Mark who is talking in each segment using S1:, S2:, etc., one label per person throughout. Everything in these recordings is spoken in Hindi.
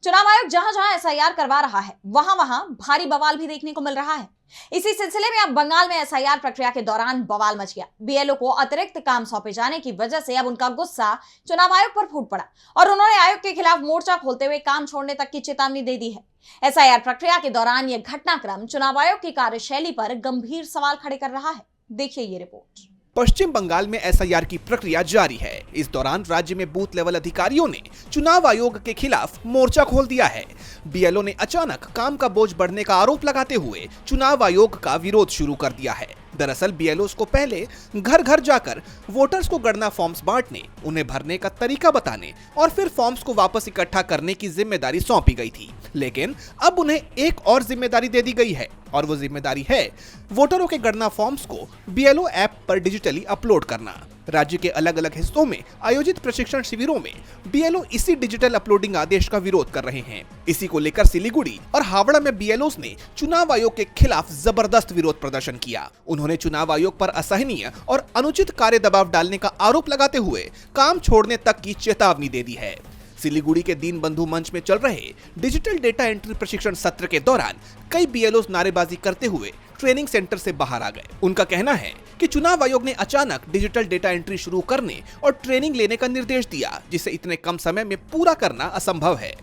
S1: चुनाव आयोग जहां जहां एसआईआर करवा रहा है वहां वहां भारी बवाल भी देखने को मिल रहा है। इसी सिलसिले में अब बंगाल में एसआईआर प्रक्रिया के दौरान बवाल मच गया। बीएलओ को अतिरिक्त काम सौंपे जाने की वजह से अब उनका गुस्सा चुनाव आयोग पर फूट पड़ा और उन्होंने आयोग के खिलाफ मोर्चा खोलते हुए काम छोड़ने तक की चेतावनी दे दी है। एसआईआर प्रक्रिया के दौरान यह घटनाक्रम चुनाव आयोग की कार्यशैली पर गंभीर सवाल खड़े कर रहा है। देखिए ये रिपोर्ट।
S2: पश्चिम बंगाल में एसआईआर की प्रक्रिया जारी है। इस दौरान राज्य में बूथ लेवल अधिकारियों ने चुनाव आयोग के खिलाफ मोर्चा खोल दिया है। बीएलओ ने अचानक काम का बोझ बढ़ने का आरोप लगाते हुए चुनाव आयोग का विरोध शुरू कर दिया है। दरअसल बीएलओ को पहले घर घर जाकर वोटर्स को गणना फॉर्म्स बांटने, उन्हें भरने का तरीका बताने और फिर फॉर्म्स को वापस इकट्ठा करने की जिम्मेदारी सौंपी गई थी। लेकिन अब उन्हें एक और जिम्मेदारी दे दी गई है और वो जिम्मेदारी है वोटरों के गणना फॉर्म्स को बीएलओ ऐप पर डिजिटली अपलोड करना। राज्य के अलग अलग हिस्सों में आयोजित प्रशिक्षण शिविरों में बीएलओ इसी डिजिटल अपलोडिंग आदेश का विरोध कर रहे हैं। इसी को लेकर सिलीगुड़ी और हावड़ा में बीएलओ ने चुनाव आयोग के खिलाफ जबरदस्त विरोध प्रदर्शन किया। उन्होंने चुनाव आयोग पर असहनीय और अनुचित कार्य दबाव डालने का आरोप लगाते हुए काम छोड़ने तक की चेतावनी दे दी है। सिलीगुड़ी के दीनबंधु मंच में चल रहे डिजिटल डेटा एंट्री प्रशिक्षण सत्र के दौरान कई बीएलओ नारेबाजी करते हुए ट्रेनिंग सेंटर से बाहर आ गए। उनका कहना है कि चुनाव आयोग ने अचानक डिजिटल डेटा एंट्री शुरू करने और ट्रेनिंग लेने का निर्देश दिया, जिसे इतने कम समय में पूरा करना असंभव है।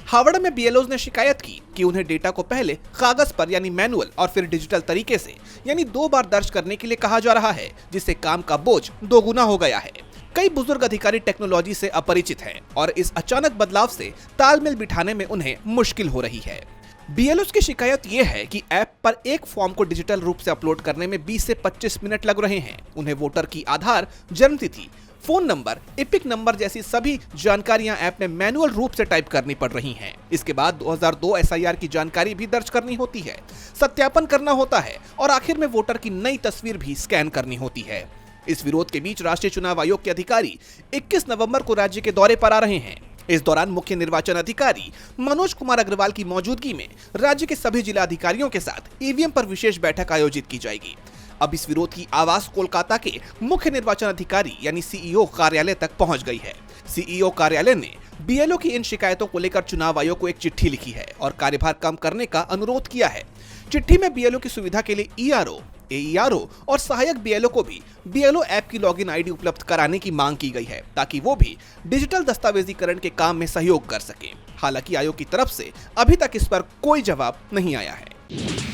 S2: हावड़ा में बीएलओ ने शिकायत की कि उन्हें डेटा को पहले कागज पर यानी मैनुअल और फिर डिजिटल तरीके से यानी 2 बार दर्ज करने के लिए कहा जा रहा है, जिससे काम का बोझ दोगुना हो गया है। कई बुजुर्ग अधिकारी टेक्नोलॉजी से अपरिचित हैं और इस अचानक बदलाव से तालमेल बिठाने में उन्हें मुश्किल हो रही है। बीएलओ की शिकायत यह है कि ऐप पर एक फॉर्म को डिजिटल रूप से अपलोड करने में 20 से 25 मिनट लग रहे हैं। उन्हें वोटर की आधार, जन्मतिथि, फोन नंबर, एपिक नंबर जैसी सभी जानकारियां ऐप में मैनुअल रूप से टाइप करनी पड़ रही हैं। इसके बाद 2002 एसआईआर की जानकारी भी दर्ज करनी होती है, सत्यापन करना होता है और आखिर में वोटर की नई तस्वीर भी स्कैन करनी होती है। इस विरोध के बीच राष्ट्रीय चुनाव आयोग के अधिकारी 21 नवंबर को राज्य के दौरे पर आ रहे हैं। इस दौरान मुख्य निर्वाचन अधिकारी मनोज कुमार अग्रवाल की मौजूदगी में राज्य के सभी जिला अधिकारियों के साथ ईवीएम पर विशेष बैठक आयोजित की जाएगी। अब इस विरोध की आवाज कोलकाता के मुख्य निर्वाचन अधिकारी यानी सीईओ कार्यालय तक पहुंच गई है। सीईओ कार्यालय ने बीएलओ की इन शिकायतों को लेकर चुनाव आयोग को एक चिट्ठी लिखी है और कार्यभार कम करने का अनुरोध किया है। चिट्ठी में बीएलओ की सुविधा के लिए ईआरओ, एईआरओ और सहायक बीएलओ को भी बीएलओ ऐप की लॉगिन आईडी उपलब्ध कराने की मांग की गई है, ताकि वो भी डिजिटल दस्तावेजीकरण के काम में सहयोग कर सके। हालांकि आयोग की तरफ से अभी तक इस पर कोई जवाब नहीं आया है।